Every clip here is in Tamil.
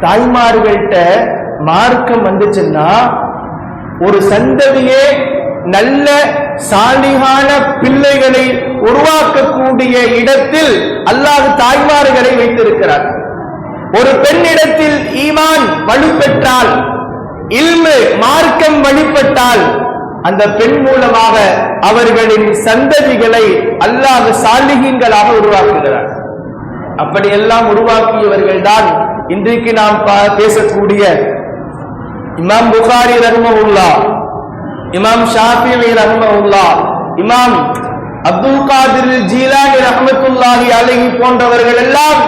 தாய்மார்கள்ட்ட மார்க்கம் வந்துச்சுன்னா ஒரு சந்ததியே நல்ல சாலிகான பிள்ளைகளை உருவாக்கக்கூடிய இடத்தில் அல்லாஹ் தாய்மார்களை வைத்திருக்கிறார். ஒரு பெண்ணிடத்தில் ஈமான் வலுப்பெற்றால், இல்மு மார்க்கம் வழிபட்டால், அந்த பெண் மூலமாக அவர்களின் சந்ததிகளை அல்லாஹ் சாலிஹீன்களாக உருவாக்குகிறார். அப்படியெல்லாம் உருவாக்கியவர்கள் தான் இன்றைக்கு நாம் பேசக்கூடிய இமாம் புகாரி ரஹ்மத்துல்லாஹ், இமாம் ஷாஃபிஈ ரஹ்மத்துல்லாஹ், இமாம் அப்துல் காதிர் ஜீலானி ரஹ்மத்துல்லாஹி அலைஹி போன்றவர்கள் எல்லாம்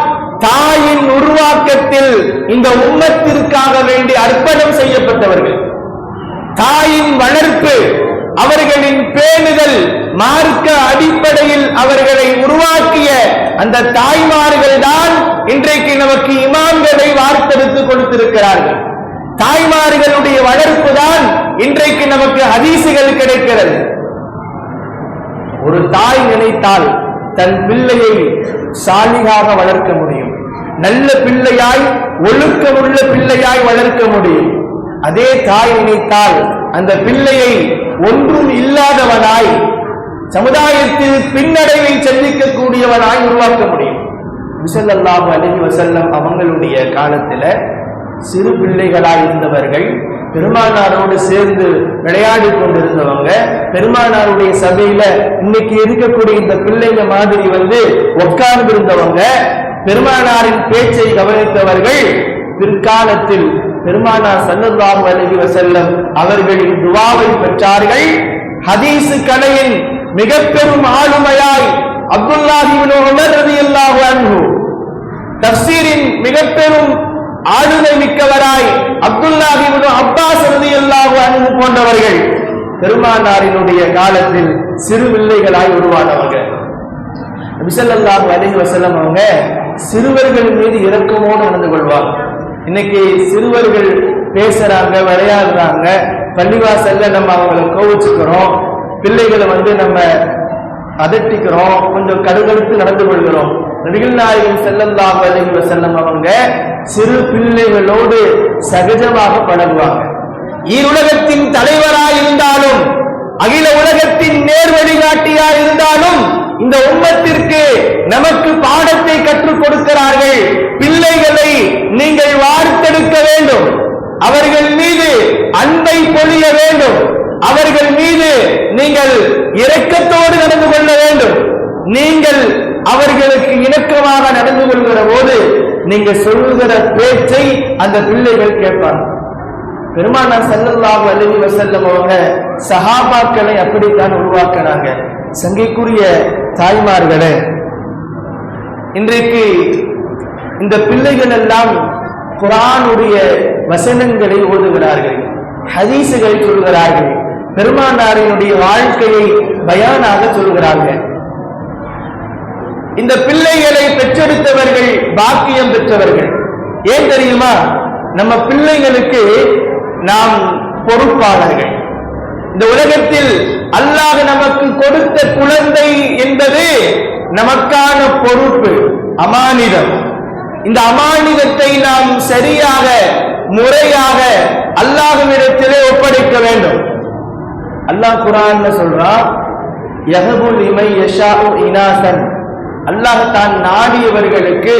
தாயின் உருவாக்கத்தில் இந்த உம்மத்திற்காக வேண்டி அர்ப்பணம் செய்யப்பட்டவர்கள். தாயின் வளர்ப்பு, அவர்களின் பேணுதல், மார்க்க அடிப்படையில் அவர்களை உருவாக்கிய அந்த தாய்மார்கள் தான் இன்றைக்கு நமக்கு இமாம்களை வார்த்தெடுத்து கொடுத்திருக்கிறார்கள். தாய்மார்களுடைய வளர்ப்பு தான் இன்றைக்கு நமக்கு ஹதீசுகள் கிடைக்கிறது. ஒரு தாய் நினைத்தால் தன் பிள்ளையை சாலிகாக வளர்க்க முடியும், நல்ல பிள்ளையாய் ஒழுக்கமுள்ள பிள்ளையாய் வளர்க்க முடியும். அதே தாய் நினைத்தால் அந்த பிள்ளையை ஒன்றும் இல்லாதவனாய், சமுதாயத்தில் பின்னடைவை சந்திக்கக்கூடியவனாய் உருவாக்க முடியும். ஸல்லல்லாஹு அலைஹி வஸல்லம் அவங்களுடைய காலத்துல சிறு பிள்ளைகளாய் இருந்தவர்கள், பெருமானாரோடு சேர்ந்து விளையாடி கொண்டிருந்தவங்க, பெருமானாருடைய சபையில இன்னைக்கு இருக்கக்கூடிய இந்த பிள்ளைங்க மாதிரி உட்கார்ந்து இருந்தவங்க, பெருமானாரின் பேச்சை கவனித்தவர்கள் பிற்காலத்தில் பெருமானார் ஸல்லல்லாஹு அலைஹி வஸல்லம் அவர்களின் துஆவை பெற்றார்கள். ஹதீஸ் கலையின் மிக பெரும் ஆளுமையாய் அப்துல்லாஹ் இப்னு உமர் ரலியல்லாஹு அன்ஹு, தஃப்சீரின் மிக பெரும் ஆளுமை மிக்கவராய் அப்துல்லாஹ் இப்னு அப்பாஸ் ரலியல்லாஹு அன்ஹு போன்றவர்கள் பெருமானாரினுடைய காலத்தில் சிறு பிள்ளைகளாய் உருவானவங்க. நபி ஸல்லல்லாஹு அலைஹி வஸல்லம் அவங்க சிறுவர்கள் மீது இரக்கமோடு நடந்து கொள்வாங்க. இன்னைக்கு சிறுவர்கள் பேசுறாங்க, விளையாடுறாங்க, பள்ளிவாசல்ல நம்ம அவங்களை கோவிச்சுக்கிறோம், பிள்ளைகளை நம்ம அதட்டிக்கிறோம், கொஞ்சம் கடுகடுத்து நடந்து கொள்கிறோம். நபிகள் நாயகம் ஸல்லல்லாஹு அலைஹி வஸல்லம் அவங்க சிறு பிள்ளைகளோடு சகஜமாக பழகுவாங்க. ஈருலகத்தின் தலைவராய் இருந்தாலும், அகில உலகத்தின் நேர் வழிகாட்டியாய் இருந்தாலும் இந்த உம்மத்திற்கு நமக்கு பாடத்தை கற்றுக் கொடுக்கிறார்கள். பிள்ளைகளை நீங்கள் வார்த்தெடுக்க வேண்டும், அவர்கள் மீது அன்பை பொழிய வேண்டும், அவர்கள் மீது நீங்கள் இரக்கத்தோடு நடந்து கொள்ள வேண்டும். நீங்கள் அவர்களுக்கு இணக்கமாக நடந்து கொள்கிற போது நீங்க சொல்லுகிற பேச்சை அந்த பிள்ளைகள் கேட்பாங்க. பெருமானார் ஸல்லல்லாஹு அலைஹி வஸல்லம் அவங்க சஹாபாக்களை அப்படித்தான் உருவாக்குறாங்க. சங்கைக்குரிய தாய்மார்களே, இன்றைக்கு இந்த பிள்ளைகள் எல்லாம் குர்ஆனுடைய வசனங்களை ஓதுகிறார்கள், ஹதீசுகளை சொல்கிறார்கள், பெருமானாரினுடைய வாழ்க்கையை பயானாக சொல்கிறார்கள். இந்த பிள்ளைகளை பெற்றெடுத்தவர்கள் பாக்கியம் பெற்றவர்கள். ஏன் தெரியுமா? நம்ம பிள்ளைகளுக்கு நாம் பொறுப்பாளர்கள். இந்த உலகத்தில் அல்லாஹ் நமக்கு கொடுத்த குழந்தை என்பது நமக்கான பொறுப்பு, அமானிதம். இந்த அமானிதத்தை நாம் சரியாக முறையாக அல்லாஹ்விடத்திலே ஒப்படைக்க வேண்டும். அல்லாஹ் குர்ஆன்ல சொல்றான், யஹபுல் லிமை யஷாஉ இனாசன், அல்லாஹ் தான் நாடியவர்களுக்கு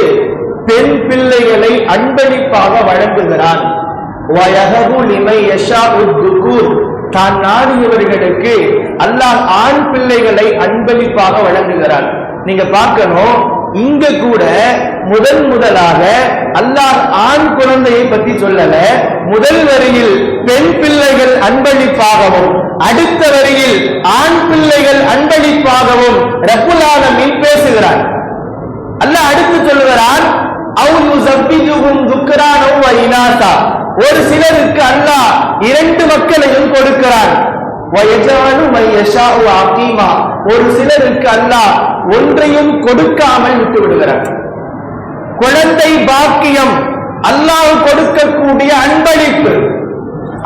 பெண் பிள்ளைகளை அன்பளிப்பாக வழங்குகிறான். வயஹபு லிமை யஷாஉ துகூர், தான் நாடியவர்களுக்கு அல்லாஹ் ஆண் பிள்ளைகளை அன்பளிப்பாக வழங்குகிறான். நீங்க பார்க்கணும், இங்க கூட முதலாக அல்லாஹ் ஆண் குழந்தையை பற்றி சொல்லல. முதல் வரியில் பெண் பிள்ளைகள் அன்பளிப்பாகவும், அடுத்த வரியில் ஆண் பிள்ளைகள் அன்பளிப்பாகவும் ரப்புல் ஆலமீன் பேசுகிறார். அல்லாஹ் அடுத்து சொல்லுகிறான், அவு யுஸப்பிஜுஹும் துக்ரான வ இனாஸா, ஒரு சிலருக்கு அல்லாஹ் இரண்டு மக்களையும் கொடுக்கிறான். வயஜாலு மையஷாஉ அகீமா, ஒரு சிலருக்கு அல்லாஹ் ஒன்றையும் கொடுக்காமல் விட்டு விடுகிறார். குழந்தை பாக்கியம் அல்லாஹ் கொடுக்கக்கூடிய அன்பளிப்பு,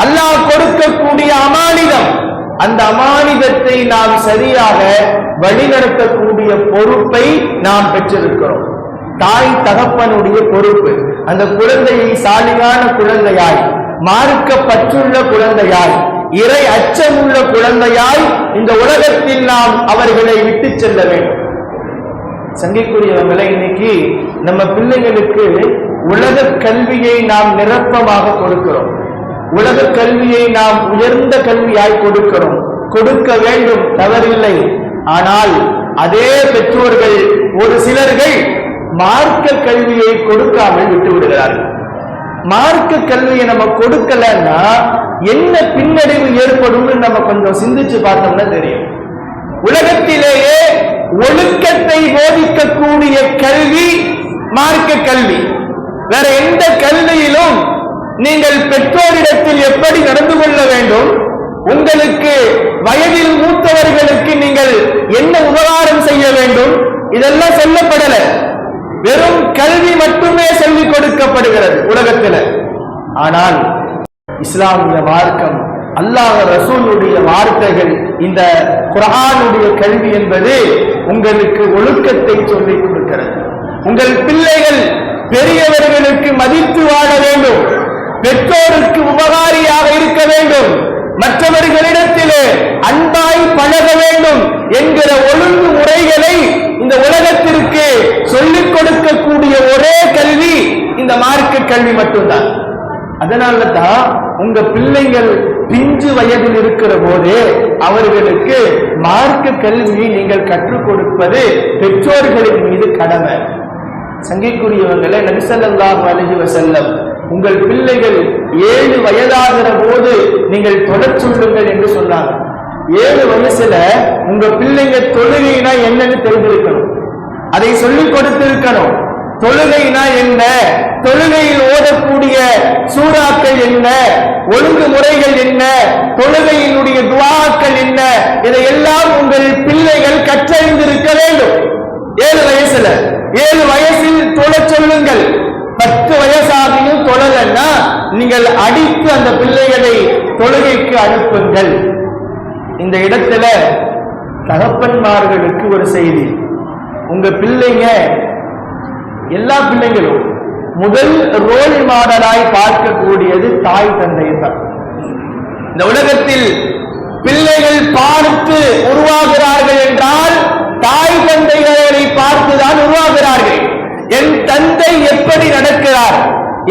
அல்லாஹ் கொடுக்கக்கூடிய அமானிதம். அந்த அமானிதத்தை நாம் சரியாக வழிநடத்தக்கூடிய பொறுப்பை நாம் பெற்றிருக்கிறோம். தாய் தகப்பனுடைய பொறுப்பு, அந்த குழந்தையை சாலிகான குழந்தையாய், மார்க்க பற்றுள்ள குழந்தையாய், இறை அச்சமுள்ள குழந்தையாய் இந்த உலகத்தில் நாம் அவர்களை விட்டு செல்ல வேண்டும். சங்கிக்குரியவர்களை, இன்னைக்கு நம்ம பிள்ளைகளுக்கு உலக கல்வியை நாம் நிரப்பமாக கொடுக்கிறோம். உலக கல்வியை நாம் உயர்ந்த கல்வியாய் கொடுக்கிறோம். கொடுக்க வேண்டும், தவறில்லை. ஆனால் அதே பெற்றோர்கள் ஒரு சிலர்கள் மார்க்க கல்வியை கொடுக்காமல் விட்டு விடுகிறார்கள். மார்க்க கல்வியை நம்ம கொடுக்கலன்னா என்ன பின்னடைவு ஏற்படும் நம்ம கொஞ்சம் சிந்திச்சு பார்த்தோம்னா தெரியும். உலகத்திலேயே ஒழுக்கத்தை போதிக்கக்கூடிய கல்வி மார்க்க கல்வி. வேற எந்த கல்வியிலும் நீங்கள் பெற்றோரிடத்தில் எப்படி நடந்து கொள்ள வேண்டும், உங்களுக்கு வயதில் மூத்தவர்களுக்கு நீங்கள் என்ன உபகாரம் செய்ய வேண்டும், இதெல்லாம் சொல்லப்படல. வெறும் கல்வி மட்டுமே சொல்லிக் கொடுக்கப்படுகிறது உலகத்தில். ஆனால் இஸ்லாமிய மார்க்கம், அல்லாஹ் ரசூலுடைய வார்த்தைகள், இந்த குர்ஆனுடைய கல்வி என்பது உங்களுக்கு ஒழுக்கத்தை சொல்லிக் கொடுக்கிறது. உங்கள் பிள்ளைகள் பெரியவர்களுக்கு மதித்து வாழ வேண்டும், பெற்றோருக்கு உபகாரியாக இருக்க வேண்டும், மற்றவர்களிடத்திலே அன்பாய் பழக வேண்டும் என்கிற ஒழுங்கு முறைகளை இந்த உலகத்திற்கு சொல்லிக் கொடுக்கக்கூடிய ஒரே கல்வி இந்த மார்க்க கல்வி மட்டும்தான். அதனால தான் உங்க பிள்ளைகள் பிஞ்சு வயதில் இருக்கிற போது அவர்களுக்கு மார்க்க கல்வியை நீங்கள் கற்றுக் கொடுப்பது பெற்றோர்களின் மீது கடமை. சங்கிக்குரியவங்களை நபி ஸல்லல்லாஹு அலைஹி வஸல்லம் உங்கள் பிள்ளைகள் 7 வயதாகிற போது நீங்கள் தொடச் சொல்லுங்கள் என்று சொன்னாங்க. 7 வயசுல உங்க பிள்ளைங்க தொழுகைனா என்னன்னு தெரிந்திருக்கணும், அதை சொல்லிக் கொடுத்திருக்கணும். தொழுகைனா என்ன, தொழுகையில் ஓதக்கூடிய சூறாக்கள் என்ன, ஒழுங்கு முறைகள் என்ன, தொழுகையினுடைய துஆக்கள் என்ன, இதையெல்லாம் உங்கள் பிள்ளைகள் கற்றறிந்திருக்க வேண்டும். 7 வயசுல 7 வயசில் தொழச் சொல்லுங்கள். 10 வயசாகியும் தொழலன்னா நீங்கள் அடித்து அந்த பிள்ளைகளை தொழுகைக்கு அனுப்புங்கள். இந்த இடத்துல தகப்பன்மார்களுக்கு ஒரு செய்தி. உங்க பிள்ளைங்க, எல்லா பிள்ளைங்களும் முதல் ரோல் மாடலாய் பார்க்கக்கூடியது தாய் தந்தையை தான். இந்த உலகத்தில் பிள்ளைகள் பார்த்து உருவாகிறார்கள் என்றால் தாய் தந்தைகளை பார்த்துதான் உருவாகிறார்கள். என் தந்தை எப்படி நடக்கிறார்,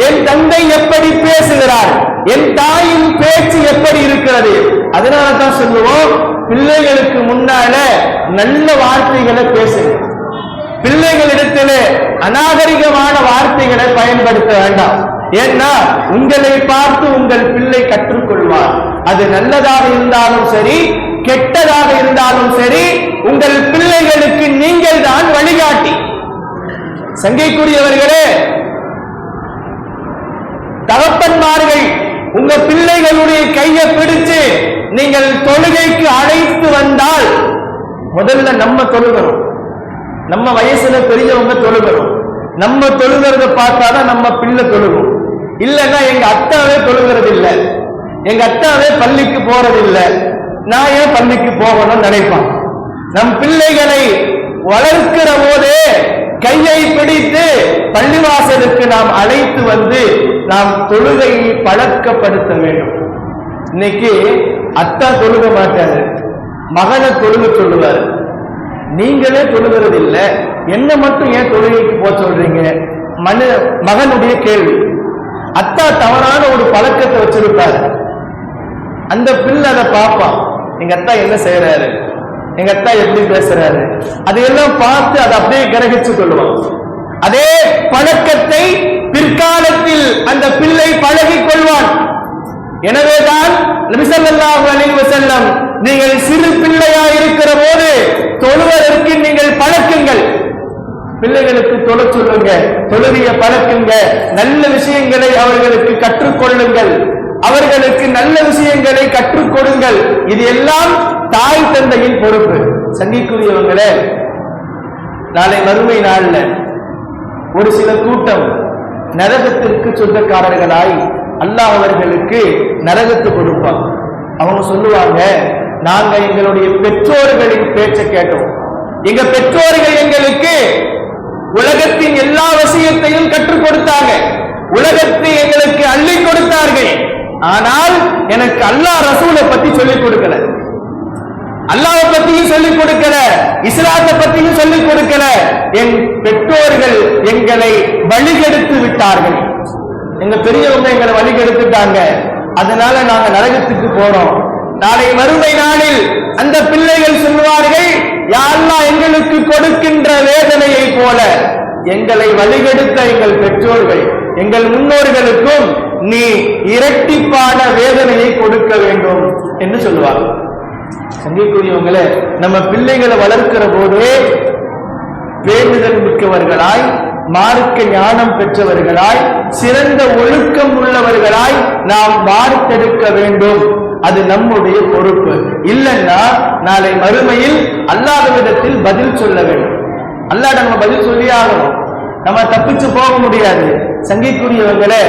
என் தந்தை எப்படி பேசுகிறார், என் தாயின் பேச்சு எப்படி இருக்கிறது. அதனால தான் சொல்லுவோம், பிள்ளைகளுக்கு முன்னால நல்ல வார்த்தைகளை பேசுங்க. பிள்ளைகளிடத்தில் அநாகரிகமான வார்த்தைகளை பயன்படுத்த வேண்டாம். ஏன்னா உங்களை பார்த்து உங்கள் பிள்ளை கற்றுக்கொள்வார். அது நல்லதாக இருந்தாலும் சரி, கெட்டதாக இருந்தாலும் சரி, உங்கள் பிள்ளைகளுக்கு நீங்கள் தான் வழிகாட்டி. சங்கைக்குரியவர்களே, தகப்பன்மார்கள் உங்க பிள்ளைகளுடைய கையை பிடிச்சு நீங்கள் தொழுகைக்கு அழைத்து வந்தால் முதல்ல நம்ம தொழுகிறோம். நம்ம வயசுல பெரியவங்க தொழுகிறோம். நம்ம தொழுகிறத பார்த்தாதான் நம்ம பிள்ளை தொழுகும். இல்லைன்னா எங்க அத்தாவே தொழுகிறது இல்லை, எங்க அத்தாவே பள்ளிக்கு போறது இல்லை, நான் ஏன் பள்ளிக்கு போகணும்னு நினைப்பான். நம் பிள்ளைகளை வளர்க்கிற போதே கையை பிடித்து பள்ளிவாசலுக்கு நாம் அழைத்து வந்து நாம் தொழுகையை பழக்கப்படுத்த வேண்டும். இன்னைக்கு அத்தா தொழுக மாட்டாரு, மகனை தொழுக சொல்லுவாரு. நீங்களே தொழுகிறது இல்லை, என்ன மட்டும் ஏன் தொழுகைக்கு போக சொல்றீங்க? மகனுடைய கேள்வி. அத்தா தவறான ஒரு பழக்கத்தை வச்சிருப்பாரு. அந்த பிள்ளை அதை பார்ப்பான், எங்க அத்தா என்ன செய்யறாரு, எங்க அத்தா எப்படி பேசுறாரு, அதையெல்லாம் பார்த்து அதை அப்படியே கிரகிச்சு கொள்வான். அதே பழக்கத்தை பிற்காலத்தில் அந்த பிள்ளை பழகிக் கொள்வான். எனவேதான் நபி ஸல்லல்லாஹு அலைஹி வஸல்லம், நீங்கள் சிறு பிள்ளையா இருக்கிற போது தொழுவதற்கு நீங்கள் பழக்குங்கள். பிள்ளைகளுக்கு தொழ சொல்லுங்க, தொழுகைய பழக்குங்க, நல்ல விஷயங்களை அவர்களுக்கு கற்றுக்கொள்ளுங்கள், அவர்களுக்கு நல்ல விஷயங்களை கற்றுக் கொடுங்கள். இது எல்லாம் தாய் தந்தையின் பொறுப்பு. சங்கிக்குரியவங்களே, நாளை மறுமை நாள்ல ஒரு சில கூட்டம் நரகத்திற்கு சொந்தக்காரர்களாய் அல்லாஹ் அவர்களுக்கு நரகத்து கொடுப்பான். அவங்க சொல்லுவாங்க, நாங்க எங்களுடைய பெற்றோர்களின் பேச்சை கேட்டோம், எங்க பெற்றோர்கள் எங்களுக்கு உலகத்தின் எல்லா விஷயத்தையும் கற்றுக் கொடுத்தாங்க, உலகத்தை எங்களுக்கு அள்ளி கொடுத்தார்கள். ஆனால் எனக்கு அல்லாஹ் ரசூலை பத்தி சொல்லிக் கொடுக்கல, அல்லாஹ்வை பத்தியும் சொல்லிக் கொடுக்கல, இஸ்லாத்தை பத்தியும் சொல்லிக் கொடுக்கல. என் பெற்றோர்கள் எங்களை வழிகெடுத்து விட்டார்கள். எங்க பெரியவங்க எங்களை வழிகெடுத்துட்டாங்க, அதனால நாங்க நரகத்துக்கு போறோம். நாளை மறுமை நாளில் அந்த பிள்ளைகள் சொல்வார்கள், யா அல்லாஹ் எங்களுக்கு கொடுக்கின்ற வேதனையை போல எங்களை வழிகெடுத்த எங்கள் பெற்றோர்கள் எங்கள் முன்னோர்களுக்கும் நீ இரட்டிப்பான வேதனையை கொடுக்க வேண்டும் என்று சொல்லுவாங்க. சங்கைக்குரியவங்களே, நம்ம பிள்ளைகளை வளர்க்கிற போதே வேண்டுதல் மிக்கவர்களாய், மார்க்க ஞானம் பெற்றவர்களாய், சிறந்த ஒழுக்கம் உள்ளவர்களாய் நாம் வார்த்தெடுக்க வேண்டும். அது நம்முடைய பொறுப்பு. இல்லைன்னா நாளை மறுமையில் அல்லாஹ்விடத்தில் பதில் சொல்ல வேண்டும். அல்லாஹ் நம்ம பதில் சொல்லி ஆகணும், நம்ம தப்பிச்சு போக முடியாது. சங்கைக்குரியவங்களே,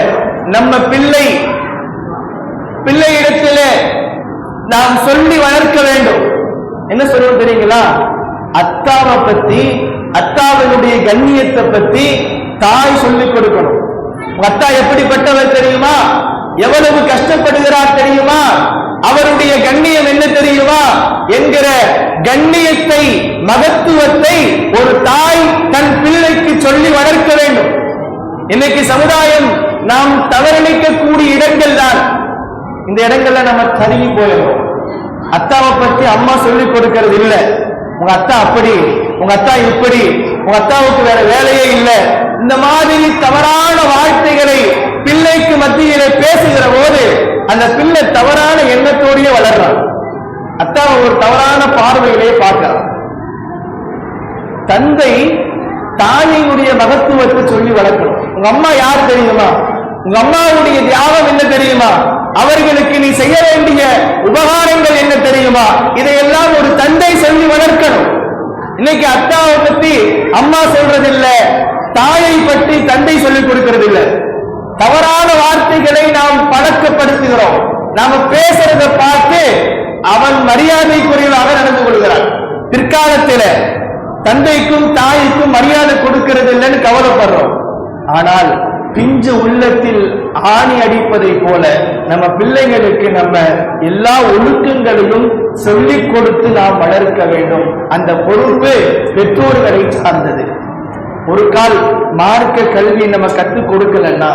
நம்ம பிள்ளையிடத்திலே நாம் சொல்லி வளர்க்க வேண்டும். என்ன சொல்லுவோம் தெரியுங்களா? அத்தாவை பத்தி, அத்தாவினுடைய கண்ணியத்தை பத்தி தாய் சொல்லிக் கொடுக்கணும். அத்தா எப்படிப்பட்டவர் தெரியுமா? எவ்வளவு கஷ்டப்படுகிறார் தெரியுமா? அவருடைய கண்ணியம் என்ன தெரியுமா என்கிற கண்ணியத்தை, மகத்துவத்தை ஒரு தாய் தன் பிள்ளைக்கு சொல்லி வளர்க்க வேண்டும். இன்னைக்கு சமுதாயம் நாம் தவறளிக்கக்கூடிய இடங்கள் தான். இந்த இடங்கள்ல நம்ம தருகி போயிடும். அத்தாவை பத்தி அம்மா சொல்லிக் கொடுக்கிறது இல்லை. உங்க அத்தா அப்படி, உங்க அத்தா இப்படி, உங்க அத்தாவுக்கு வேற வேலையே இல்லை. இந்த மாதிரி தவறான வார்த்தைகளை பிள்ளைக்கு மத்தியிலே பேசுகிற போது அந்த பிள்ளை தவறான எண்ணத்தோடையே வளர்றான். அத்தாவை ஒரு தவறான பார்வையிலே பார்க்கிறான். தந்தை தாயினுடைய மகத்துவத்தை சொல்லி வளர்க்கணும். உங்க அம்மா யார் தெரியுமா? உங்க அம்மாவுடைய தியாகம் என்ன தெரியுமா? அவர்களுக்கு நீ செய்ய வேண்டிய உபகாரங்கள் என்ன தெரியுமா? இதையெல்லாம் ஒரு தந்தை சொல்லி வளர்க்கணும். இன்னைக்கு அத்தாவை பத்தி அம்மா சொல்றதில்ல, தாயை பற்றி தந்தை சொல்லிக் கொடுக்கிறது இல்லை. தவறான வார்த்தைகளை நாம் பழக்கப்படுத்துகிறோம். நாம பேசுறதை பார்த்து அவன் மரியாதை குறைவாக நடந்து கொள்கிறான். பிற்காலத்தில் தந்தைக்கும் தாய்க்கும் மரியாதை கொடுக்கிறது இல்லைன்னு கவலைப்படுறோம். ஆனால் பிஞ்சு உள்ளத்தில் ஆணி அடிப்பதை போல நம்ம பிள்ளைகளுக்கு நம்ம எல்லா ஒழுக்கங்களையும் சொல்லிக் கொடுத்து நாம் வளர்க்க வேண்டும். அந்த பொறுப்பு பெற்றோர்களை சார்ந்தது. ஒரு கால் மார்க்க கல்வி நம்ம கற்றுக் கொடுக்கலன்னா,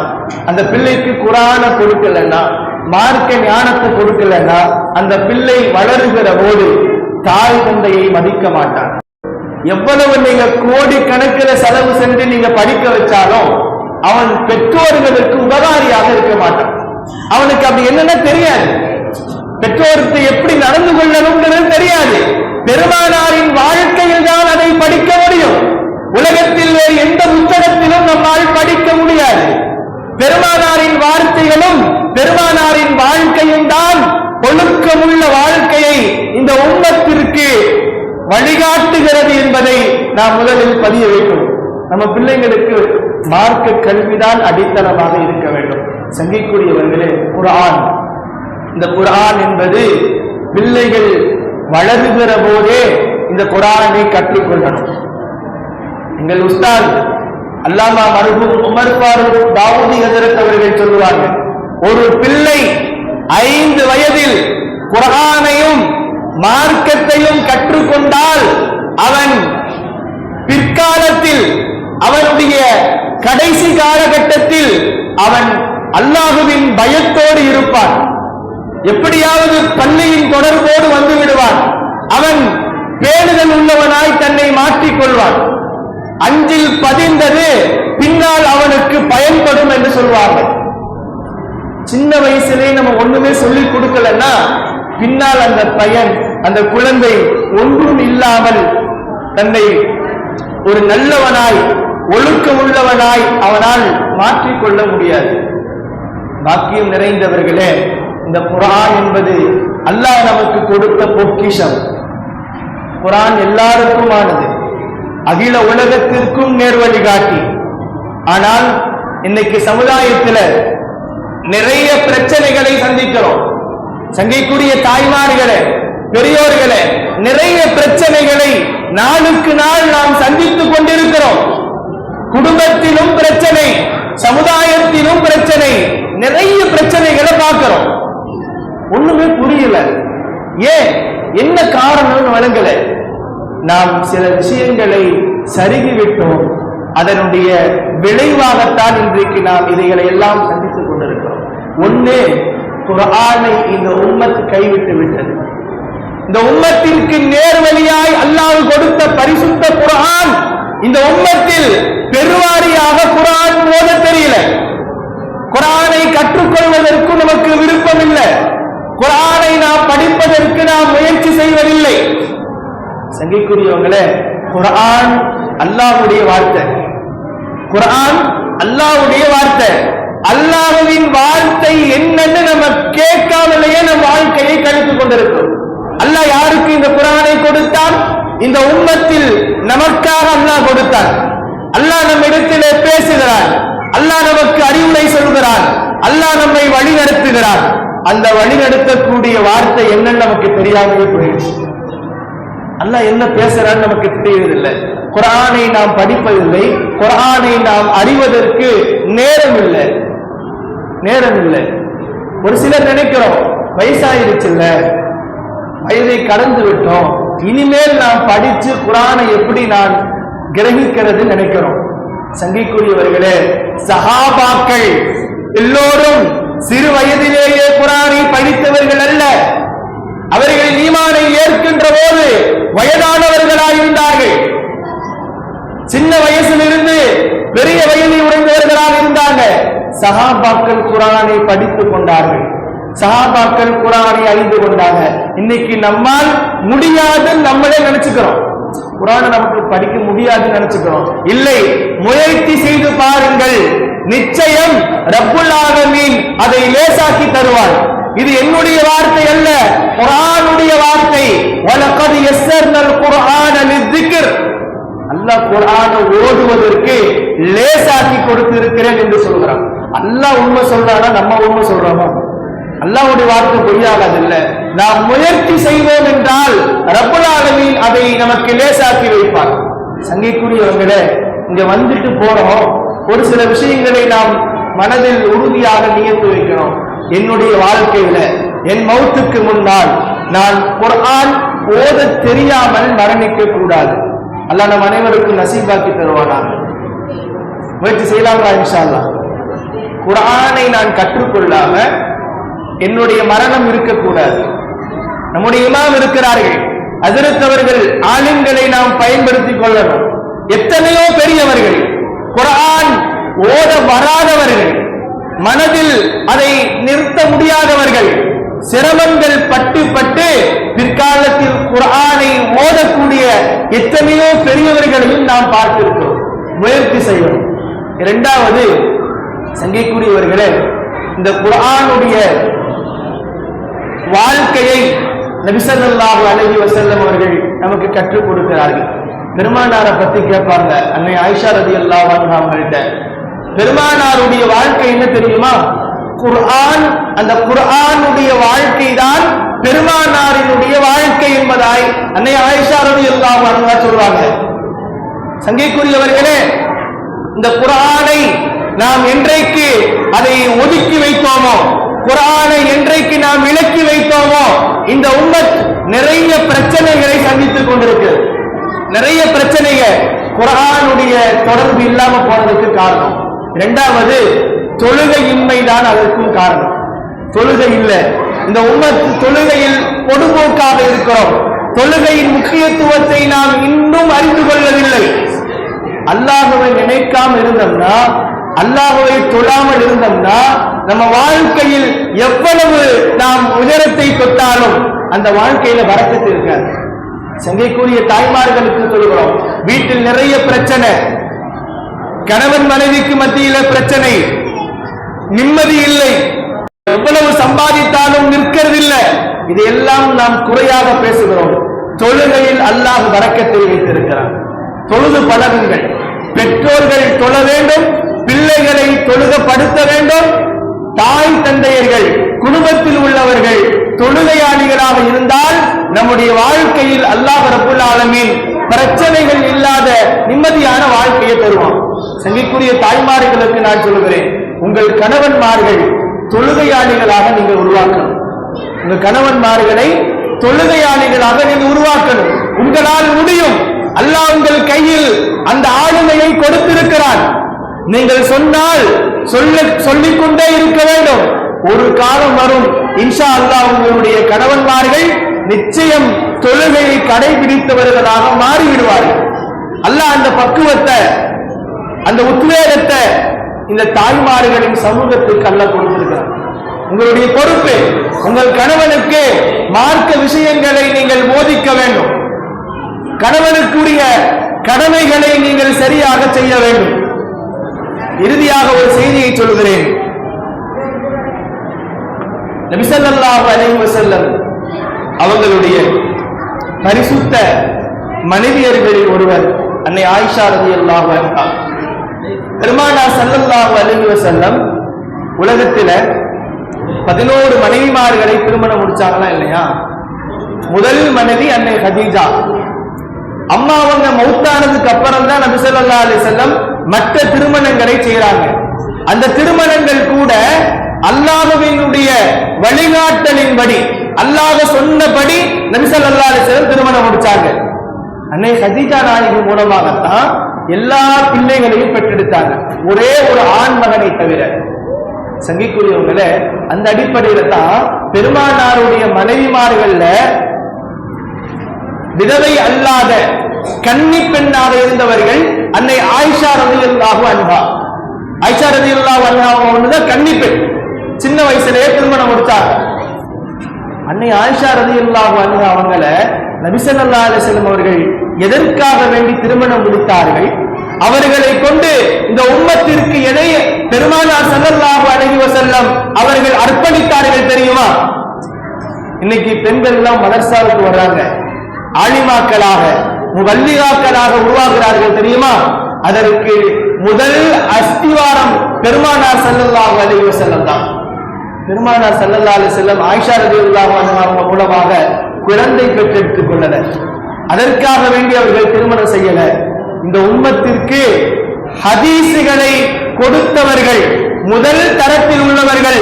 அந்த பிள்ளைக்கு குரான கொடுக்கலன்னா, மார்க்க ஞானத்தை கொடுக்கலன்னா, அந்த பிள்ளை வளருகிற போது தாய் தந்தையை மதிக்க மாட்டான். எவ்வளவு நீங்க கோடி கணக்கில் செலவு சென்று நீங்க படிக்க வச்சாலும் அவன் பெற்றோர்களுக்கு உபகாரியாக இருக்க மாட்டான். அவனுக்கு அப்படி என்னன்னா தெரியாது. பெற்றோருக்கு எப்படி நடந்து கொள்ளணும்ன்றது தெரியாது. பெருமானாரின் வாழ்க்கையில் தான் அதை படிக்க முடியும். உலகத்தில் வேறு எந்த புத்தகத்திலும் நம்மால் படிக்க முடியாது. பெருமானாரின் வார்த்தைகளும் பெருமானாரின் வாழ்க்கையும் தான் ஒழுக்கமுள்ள வாழ்க்கையை இந்த உம்மத்திற்கு வழிகாட்டுகிறது என்பதை நாம் முதலில் பதிய வைக்கணும். நம்ம பிள்ளைங்களுக்கு மார்க்க கல்விதான் அடித்தளமாக இருக்க வேண்டும். சங்கைக்குரியவர்களே, குர்ஆன், இந்த குர்ஆன் என்பது பிள்ளைகள் வளருகிற போதே இந்த குர்ஆனை கற்றுக்கொள்ளணும். எங்கள் உஸ்தாத் அல்லாமா மர்ஹூம் உமர் ஃபாரூக் தாவூதி ஹஜரத் அவர்கள் சொல்லுவார்கள், ஒரு பிள்ளை 5 வயதில் குர்ஆனையும் மார்க்கத்தையும் கற்றுக்கொண்டால் அவன் பிற்காலத்தில் அவனுடைய கடைசி காலகட்டத்தில் அவன் அல்லாஹுவின் பயத்தோடு இருப்பான். எப்படியாவது பள்ளியின் தொடர்போடு வந்து விடுவான். அவன் பேணுதல் உள்ளவனாய் தன்னை மாற்றிக்கொள்வான். அஞ்சில் பதிந்தது பின்னால் அவனுக்கு பயன்படும் என்று சொல்வார்கள். சின்ன வயசிலே நம்ம ஒண்ணுமே சொல்லிக் கொடுக்கலன்னா பின்னால் அந்த பையன், அந்த குழந்தை ஒன்றும் இல்லாமல் தன்னை ஒரு நல்லவனாய், ஒழுக்கம் உள்ளவனாய் அவனால் மாற்றிக்கொள்ள முடியாது. பாக்கியம் நிறைந்தவர்களே, இந்த குர்ஆன் என்பது அல்லாஹ் நமக்கு கொடுத்த பொக்கிஷம். குர்ஆன் எல்லாருக்குமானது, அகில உலகத்திற்கும் நேர்வழி காட்டி. ஆனால் இன்னைக்கு சமுதாயத்தில் நிறைய பிரச்சனைகளை சந்திக்கிறோம். சங்கைக்குரிய தாய்மார்களே, பெரியோர்களே, நிறைய பிரச்சனைகளை நாளுக்கு நாள் நாம் சந்தித்துக் கொண்டிருக்கிறோம். குடும்பத்திலும் பிரச்சனை, சமுதாயத்திலும் பிரச்சனை, நிறைய பிரச்சனைகளை பார்க்கிறோம். ஒண்ணுமே புரியல. ஏன், என்ன காரணம் வழங்கல? நாம் சில விஷயங்களை சருகிவிட்டோம். அதனுடைய விளைவாகத்தான் இன்றைக்கு நாம் இதைகளை எல்லாம் சந்தித்துக் கொண்டிருக்கிறோம். ஒண்ணு, குர்ஆனை இந்த உம்மத் கைவிட்டு விட்டது. இந்த உம்மத்திற்கு நேர்வழியாய் அல்லாஹ் கொடுத்த பரிசுத்த குர்ஆன், இந்த உம்மத்தில் பெருவாரியாக குர்ஆன் ஓத தெரியல. குர்ஆனை கற்றுக்கொள்வதற்கு நமக்கு விருப்பம் இல்லை. குர்ஆனை நாம் படிப்பதற்கு நாம் முயற்சி செய்வதில்லை. சங்கிக்குரியவங்களே, குர்ஆன் அல்லாஹ்வுடைய வார்த்தை. குர்ஆன் அல்லாஹ்வுடைய வார்த்தை. அல்லாஹ்வின் வார்த்தை என்னன்னு நம்ம கேட்காமலேயே நம் வாழ்க்கையை கழித்துக் கொண்டிருக்கிறோம். அல்லாஹ் யாருக்கு இந்த குர்ஆனை கொடுத்தான்? இந்த உம்மத்தில் நமக்காக அல்லாஹ் கொடுத்தான். அல்லாஹ் நம்மிடத்திலே பேசுகிறான். அல்லாஹ் நமக்கு அறிவுரை சொல்கிறான். அல்லாஹ் நம்மை வழி நடத்துகிறான். அந்த வழி நடத்தக்கூடிய வார்த்தை என்னன்னு நமக்கு தெரியாமலே போயிடுச்சு. அல்லாஹ் என்ன பேசுறான்னு நமக்கு தெரியவில்லை. குர்ஆனை நாம் படிப்பதில்லை. குர்ஆனை நாம் அறிவதற்கு நேரம் இல்லை. ஒரு சிலர் நினைக்கிறோம், வயசாயிருச்சுல்ல, வயதை கடந்து விட்டோம், இனிமேல் நாம் படிச்சு குர்ஆனை எப்படி நான் கிரகிக்கிறது நினைக்கிறோம். சங்கிக்குரியவர்களே, சஹாபாக்கள் எல்லோரும் சிறு வயதிலேயே குர்ஆனை படித்தவர்கள் அல்ல. அவர்கள் ஈமானை ஏற்கின்ற போது வயதானவர்களாயிருந்தார்கள். சின்ன வயசிலிருந்து பெரிய வயதை உடைந்தவர்களாக இருந்தாங்க. சஹாபாக்கள் குர்ஆனை படித்துக் கொண்டார்கள். சஹாபாக்கள் குர்ஆனை அறிந்து கொண்டாங்க. இன்னைக்கு நம்மால் முடியாதுன்னு நம்மளே நினைச்சுக்கிறோம். குர்ஆனை நமக்கு படிக்க முடியாதுன்னு நினைச்சுக்கிறோம். இல்லை, முயற்சி செய்து பாருங்கள், நிச்சயம் ரப்புல் ஆலமீன் அதை லேசாக்கி தருவார். இது என்னுடைய வார்த்தை அல்ல, குர்ஆனுடைய வார்த்தை. வலகத் யஸ்ஸர்னல் குர்ஆன லிஸ்ஸிக்ர். அல்லாஹ் குர்ஆனை ஓதுவதற்கு லேசாக்கி கொடுத்திருக்கிறேன் என்று சொல்கிறான். அல்லாஹ் உண்மை சொல்றானா நம்ம உண்மை சொல்றோமா? அல்லாஹ்வுடைய வார்த்தை பொய்யாகாதில்லை. நாம் முயற்சி செய்வோம் என்றால் ரப்புல் ஆலமீன் அதை நமக்கு லேசாக்கி வைப்பார். சங்கைக்குரியவங்களே, இங்க வந்துட்டு போறோம், ஒரு சில விஷயங்களை நாம் மனதில் உறுதியாக நியத்து வைக்கணும். என்னுடைய வாழ்க்கையில என் மௌத்துக்கு முன்னால் நான் குர்ஆன் ஓத தெரியாமல் மரணிக்க கூடாது. அல்லாஹ் நம் அனைவருக்கும் நசீபாக்கி தருவானாக. முயற்சி செய்யலாமா? இன்ஷா அல்லாஹ். குர்ஆனை நான் கற்றுக்கொள்ளாம என்னுடைய மரணம் இருக்கக்கூடாது. நம்முடைய இமாம் இருக்கிறார்கள், ஹஜ்ரத் அவர்கள், ஆலிம்களை நாம் பயன்படுத்திக் கொள்ளணும். எத்தனையோ பெரியவர்கள் குர்ஆன் ஓத வராதவர்கள், மனதில் அதை நிறுத்த முடியாதவர்கள், சிரமங்கள் பட்டு பட்டு பிற்காலத்தில் குர்ஆனை ஓதக்கூடிய எத்தனையோ பெரியவர்களையும் நாம் பார்த்திருக்கிறோம். முயற்சி செய்யணும். இரண்டாவது, சங்கைக்குரியவர்களே, இந்த குர்ஆனுடைய வாழ்க்கையை நபி ஸல்லல்லாஹு அலைஹி வஸல்லம் அவர்கள் நமக்கு கற்றுக் கொடுக்கிறார்கள். பெருமானாரை பத்தி கேட்பாங்க அன்னை ஆயிஷா ரலியல்லாஹு அன்ஹா அவங்கள்ட்ட. பெருமானாருடைய வாழ்க்கை என்ன தெரியுமா? குர்ஆன். அந்த குர்ஆனுடைய வாழ்க்கை தான் பெருமானாரினுடைய வாழ்க்கை என்பதாய் அன்னை ஆயிஷா ரலியல்லாஹு அன்ஹா சொல்றாங்க. சங்கைக்குரியவர்களே, இந்த குர்ஆனை நாம் என்றைக்கு அதை ஒதுக்கி வைத்தோமோ, குர்ஆனை என்றைக்கு நாம் விலக்கி வைத்தோமோ, இந்த உம்மத் நிறைய பிரச்சனைகளை சந்தித்துக் கொண்டிருக்கிறது. நிறைய பிரச்சனைகள் குர்ஆனுடைய தொடர்பு இல்லாம போனதுக்கு காரணம். இரண்டாவது, தொழுகையின்மைதான் அதற்கும் காரணம். தொழுகை இல்லை. இந்த உம்மத் தொழுகையில் பொடுபோக்காக இருக்கிறோம். தொழுகையின் முக்கியத்துவத்தை நாம் இன்னும் அறிந்து கொள்ளவில்லை. அல்லாஹ்வை நினைக்காமல் இருந்தோம்னா, அல்லாஹ்வை தொழாமல் இருந்தோம்னா, நம்ம வாழ்க்கையில் எவ்வளவு நாம் உயரத்தை தொட்டாலும் அந்த வாழ்க்கையில வரக்கத்து இருக்காது. சங்கைக்குரிய தாய்மார்களுக்கு சொல்கிறோம், வீட்டில் நிறைய பிரச்சனை, கணவன் மனைவிக்கு மத்தியில பிரச்சனை, நிம்மதி இல்லை, எவ்வளவு சம்பாதித்தாலும் நிற்கிறதில்லை. இதையெல்லாம் நாம் குறையாக பேசுகிறோம். தொழுகையில் அல்லாஹ் வரக்கத்தை வைத்திருக்கிறான். தொழுது பழகுங்கள். பெற்றோர்கள் தொழ வேண்டும், பிள்ளைகளை தொழுகப்படுத்த வேண்டும். தாய் தந்தையர்கள், குடும்பத்தில் உள்ளவர்கள் தொழுகையாளிகளாக இருந்தால் நம்முடைய வாழ்க்கையில் அல்லாஹ் ரப்புல் ஆலமீன் பிரச்சனைகள் இல்லாத நிம்மதியான வாழ்க்கையை தருவான். சங்கைக்குரிய தாய்மார்களுக்கு நான் சொல்லுகிறேன், உங்கள் கணவன்மார்கள் தொழுகையாளிகளாக நீங்கள் உருவாக்கணும். உங்க கணவன்மார்களை தொழுகையாளிகளாக நீங்க உருவாக்கணும். உங்களால் முடியும். அல்லாஹ் உங்கள் கையில் அந்த ஆளுமையை கொடுத்திருக்கிறான். நீங்கள் சொன்னால் சொல்லிக் கொண்டே இருக்க வேண்டும். ஒரு காலம் வரும், இன்ஷா அல்லாஹ் உங்களுடைய கணவன்மார்கள் நிச்சயம் தொழுகையை கடைபிடித்தவர்களாக மாறிவிடுவார்கள். அல்லாஹ் அந்த பக்குவத்தை, அந்த உத்வேகத்தை இந்த தாய்மார்களின் சமூகத்துக்கு அல்லாஹ் கொடுத்திருக்கிறார். உங்களுடைய பொறுப்பு, உங்கள் கணவனுக்கு மார்க்க விஷயங்களை நீங்கள் போதிக்க வேண்டும். கணவனுக்குரிய கடமைகளை நீங்கள் சரியாக செய்ய வேண்டும். இறுதியாக ஒரு செய்தியை சொல்கிறேன். நபி ஸல்லல்லாஹு அலைஹி வஸல்லம் அவங்களுடைய பரிசுத்த மனைவியர்களில் ஒருவர் அன்னை ஆயிஷா ரலியல்லாஹு அன்ஹா. பெருமானார் ஸல்லல்லாஹு அலைஹி வஸல்லம் உலகத்துல 11 மனைவிமார்களை திருமணம் முடிச்சாங்களா இல்லையா? முதல் மனைவி அன்னை ஹதீஜா. அம்மா அவங்க மௌத்தானதுக்கு அப்புறம் தான் நபி ஸல்லல்லாஹு அலைஹி வஸல்லம் மற்ற திருமணங்களை செய்யறாங்க. அந்த திருமணங்கள் கூட அல்லாஹ்வினுடைய வழிகாட்டலின்படி, அல்லாஹ் சொன்னபடி நபி ஸல்லல்லாஹு அலைஹி வஸல்லம் திருமணம் முடிச்சாங்க. அன்னை ஹதீஜா நாயகி மூலமாகத்தான் எல்லா பிள்ளைகளையும் பெற்றெடுத்தாங்க, ஒரே ஒரு ஆண் மகனை தவிர. சங்கிக்குரியவங்கள அந்த அடிப்படையில தான் பெருமானாருடைய மனைவிமார்கள்ல விதவை அல்லாத கன்னி பெண்ணாக இருந்தவர்கள் அன்னை ஆயிஷா ரலியல்லாஹு அன்ஹா. ஆயிஷா ரலியல்லாஹு அன்ஹா அவங்க கன்னி பெண், சின்ன வயசுலயே திருமணம் முடிச்சாங்க. அன்னை ஆயிஷா ரலியல்லாஹு அன்ஹா அவங்கள நபி ஸல்லல்லாஹு அலைஹி வஸல்லம் அவர்கள் எதற்காக வேண்டி திருமணம் முடித்தார்கள், அவர்களை கொண்டு இந்த உம்மத்திற்கு எதை பெருமானார் ஸல்லல்லாஹு அலைஹி வஸல்லம் அவர்கள் அர்ப்பணித்தார்கள் தெரியுமா? இன்னைக்கு பெண்கள் எல்லாம் மதர்சாவுக்கு வர்றாங்க, ஆலிமாக்களாக முபல்லிகாக்களாக உருவாகிறார்கள் தெரியுமா? அதற்கு முதல் அஸ்திவாரம் பெருமானார் ஸல்லல்லாஹு அலைஹி வஸல்லம் தான். பெருமானார் ஸல்லல்லாஹு அலைஹி வஸல்லம் ஆயிஷா ரலியல்லாஹு அன்ஹா மூலமாக குழந்தை பெற்றெடுத்துக் கொண்டனர். அதற்காக வேண்டி அவர்கள் திருமணம் செய்யல. இந்த உம்மத்திற்கு ஹதீசுகளை கொடுத்தவர்கள், முதல் தரத்தில் உள்ளவர்கள்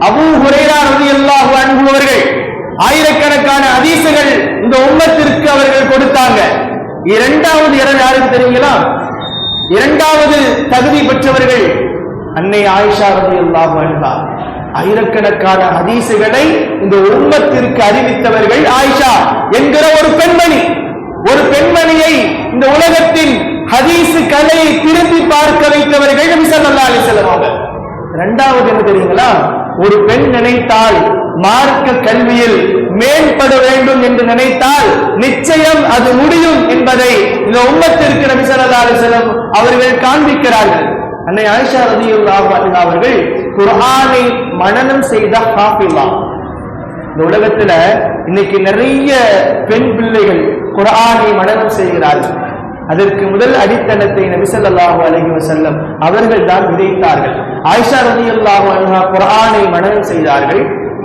அபூ ஹுரைரா ரலியல்லாஹு அன்ஹு அவர்கள். ஆயிரக்கணக்கான ஹதீசுகள் இந்த உம்மத்திற்கு அவர்கள் கொடுத்தாங்க. இரண்டாவது இடம் யாருக்கு தெரியுங்களா? இரண்டாவது தகுதி பெற்றவர்கள் அன்னை ஆயிஷா ரலியல்லாஹு அன்ஹா. ஆயிரக்கணக்கான ஹதீசுகளை இந்த உம்மத்திற்கு அறிவித்தவர்கள் ஆயிஷா என்கிற ஒரு பெண்மணி. ஒரு பெண்மணியை இந்த உலகத்தின் ஹதீஸ் கலையை திரும்பி பார்க்க வைத்தவர்கள் நபி ஸல்லல்லாஹு அலைஹி வஸல்லம் அவர்கள். இரண்டாவது என்ன தெரியுங்களா? ஒரு பெண் நினைத்தால் மார்க்க கல்வியில் மேம்பட வேண்டும் என்று நினைத்தால் நிச்சயம் அது முடியும் என்பதை இந்த உம்மத்திற்கு நபி ஸல்லல்லாஹு அலைஹி வஸல்லம் அவர்கள் காண்பிக்கிறார்கள். அன்னை ஆயிஷா ரலியல்லாஹு அன்ஹா அவர்கள் குர்ஆனை மனனம் செய்த ஹாஃபிலா. இந்த உலகத்துல இன்னைக்கு நிறைய பெண் பிள்ளைகள் குர்ஆனை மனனம் செய்கிறார்கள். அதற்கு முதல் அடித்தளத்தை நபி ஸல்லல்லாஹு அலைஹி வஸல்லம் அவர்கள் தான் விதைத்தார்கள். ஆயிஷா ரலியல்லாஹு அன்ஹா குர்ஆனை மனனம் செய்தார்கள்.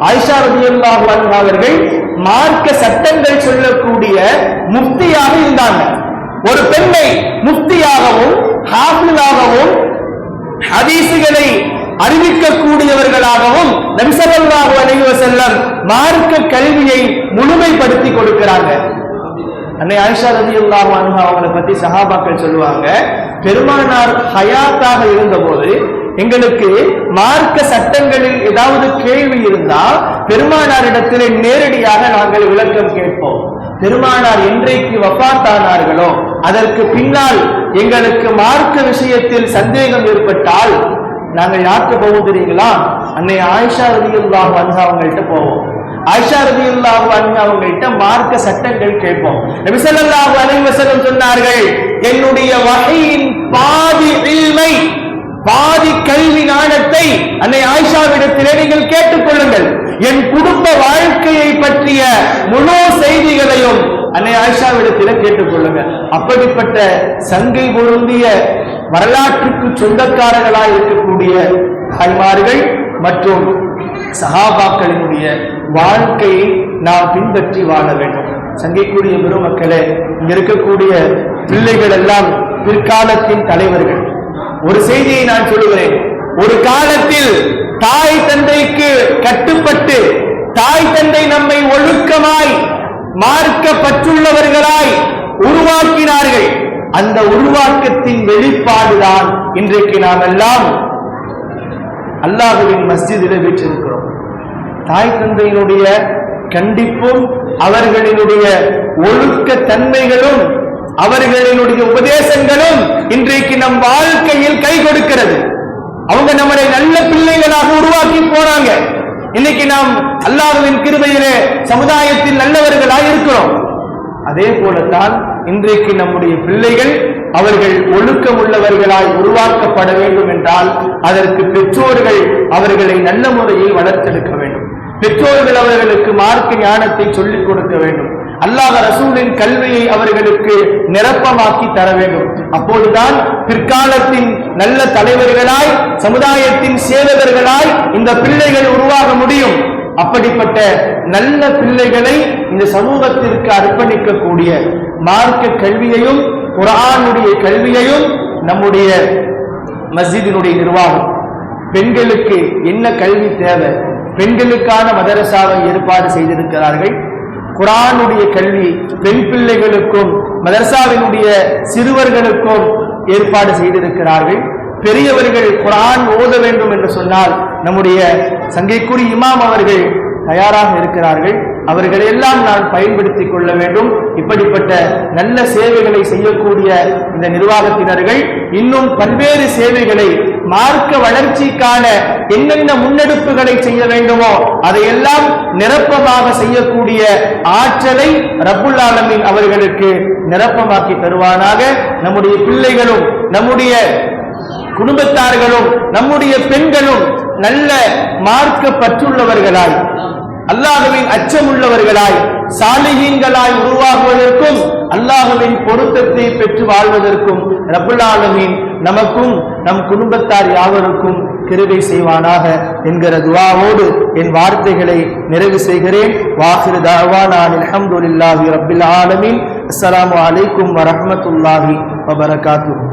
ஆயிஷா ரலியல்லாஹு அன்ஹா அவர்கள் மார்க்க சட்டங்கள் சொல்லக்கூடிய முஃப்தியாக இருந்தாங்க. ஒரு பெண்ணை முஃப்தியாகவும் ஹாஃபிலாகவும் ஹதீசுகளை அறிவிக்கக்கூடியவர்களாகவும் நபி ஸல்லல்லாஹு அலைஹி வஸல்லம் மார்க்க கல்வியை முழுமைப்படுத்தி கொடுக்கிறாங்க. அன்னை ஆயிஷா ரலியல்லாஹு அன்ஹா அவங்களை பத்தி சஹாபாக்கள் சொல்லுவாங்க, பெருமானார் ஹயாத்தாக இருந்தபோது எங்களுக்கு மார்க்க சட்டங்களில் ஏதாவது கேள்வி இருந்தால் பெருமானாரிடத்திலே நேரடியாக நாங்கள் விளக்கம் கேட்போம். பெருமானார் என்றைக்கு வஃபாத்தானார்களோ அதற்கு பின்னால் எங்களுக்கு மார்க்க விஷயத்தில் சந்தேகம் ஏற்பட்டால் நாங்கள் யாருக்கு போவோம் தெரியுங்களா? அன்னை ஆயிஷா ரலியல்லாஹு அன்ஹா அவங்கள்ட்ட போவோம். ஆயிஷா ரலியல்லாஹு அன்ஹா அவங்கள்ட்ட மார்க்க சட்டங்கள் கேட்போம். நபி ஸல்லல்லாஹு அலைஹி வஸல்லம் சொன்னார்கள், என்னுடைய வஹீயின் பாதி இல்மை, பாதி கல்வி ஞானத்தை அன்னை ஆயிஷாவிடத்திலே நீங்கள் கேட்டுக்கொள்ளுங்கள். என் குடும்ப வாழ்க்கையை பற்றிய முழு செய்திகளையும் அன்னை ஆயிஷாவிடத்திலே கேட்டுக்கொள்ளுங்க. அப்படிப்பட்ட சங்கை பொருந்திய வரலாற்றுக்கு சொந்தக்காரர்களாய் இருக்கக்கூடிய தாய்மார்கள் மற்றும் சஹாபாக்களினுடைய வாழ்க்கையை நாம் பின்பற்றி வாழ வேண்டும். சங்கைக்குரிய பெருமக்களே, இங்க இருக்கக்கூடிய பிள்ளைகள் எல்லாம் பிற்காலத்தின் தலைவர்கள். ஒரு செய்தியை நான் சொல்லுகிறேன். ஒரு காலத்தில் தாய் தந்தைக்கு கட்டுப்பட்டு தாய் தந்தை நம்மை ஒழுக்கமாய் மார்க்க பற்றுள்ளவர்களாய் உருவாக்கினார்கள். அந்த உருவாக்கத்தின் வெளிப்பாடுதான் இன்றைக்கு நாம் எல்லாம் அல்லாஹ்வின் மஸ்ஜிதில் வீற்றிருக்கிறோம். தாய் தந்தையினுடைய கண்டிப்பும் அவர்களினுடைய ஒழுக்க தன்மைகளும் அவர்களினுடைய உபதேசங்களும் இன்றைக்கு நம் வாழ்க்கையில் கை கொடுக்கிறது. அவங்க நம்மளை நல்ல பிள்ளைகளாக உருவாக்கி போனாங்க. இன்னைக்கு நாம் அல்லாஹ்வின் கிருபையிலே சமுதாயத்தில் நல்லவர்களாக இருக்கிறோம். அதே போலத்தான் இன்றைக்கு நம்முடைய பிள்ளைகள் அவர்கள் ஒழுக்கம் உள்ளவர்களாய் உருவாக்கப்பட வேண்டும் என்றால் அதற்கு பெற்றோர்கள் அவர்களை நல்ல முறையில் வளர்த்தெடுக்க வேண்டும். பெற்றோர்கள் அவர்களுக்கு மார்க்க ஞானத்தை சொல்லிக் கொடுக்க வேண்டும். அல்லாஹ் ரசூலின் கல்வியை அவர்களுக்கு நிரப்பமாக்கி தர வேண்டும். அப்போதுதான் பிற்காலத்தின் நல்ல தலைவர்களாய் சமுதாயத்தின் சேவகர்களாய் இந்த பிள்ளைகள் உருவாக முடியும். அப்படிப்பட்ட நல்ல பிள்ளைகளை இந்த சமூகத்திற்கு அர்ப்பணிக்கக்கூடிய மார்க்க கல்வியையும் குர்ஆனுடைய கல்வியையும் நம்முடைய மஸ்ஜிதினுடைய நிர்வாகம் பெண்களுக்கு என்ன கல்வி தேவை, பெண்களுக்கான மதரசாவை ஏற்பாடு செய்திருக்கிறார்கள். குர்ஆனுடைய கல்வி பெண் பிள்ளைகளுக்கும் மதரசாவினுடைய சிறுவர்களுக்கும் ஏற்பாடு செய்திருக்கிறார்கள். பெரியவர்கள் குர்ஆன் ஓத வேண்டும் என்று சொன்னால் நம்முடைய சங்கைக்குரிய இமாம் அவர்கள் தயாராக இருக்கிறார்கள். அவர்களை எல்லாம் நான் பயன்படுத்திக் கொள்ள வேண்டும். இப்படிப்பட்ட நல்ல சேவைகளை செய்யக்கூடிய இந்த நிர்வாகத்தினர்கள் இன்னும் பல்வேறு சேவைகளை மார்க்க வளர்ச்சிக்கான என்னென்ன முன்னெடுப்புகளை செய்ய வேண்டுமோ அதையெல்லாம் நிரப்பமாக செய்யக்கூடிய ஆற்றலை ரப்புல் ஆலமீன் அவர்களுக்கு நிரப்பமாக்கி தருவானாக. நம்முடைய பிள்ளைகளும் நம்முடைய குடும்பத்தார்களும் நம்முடைய பெண்களும் நல்ல மார்க்க பற்றுள்ளவர்களாய் அல்லாஹ்வின் அச்சமுள்ளவர்களாய் சாலிஹீன்களாய் உருவாகுவதற்கும் அல்லாஹ்வின் பொருத்தத்தை பெற்று வாழ்வதற்கும் ரப்புல் ஆலமீன் நமக்கும் நம் குடும்பத்தார் யாவருக்கும் கிருபை செய்வானாக என்கிற துஆவோடு என் வார்த்தைகளை நிறைவு செய்கிறேன். வாஹிரு தஅவானா அல்ஹம்துலில்லாஹி ரப்பில் ஆலமீன். அஸ்ஸலாமு அலைக்கும் வரஹ்மத்துல்லாஹி வபரகாத்துஹு.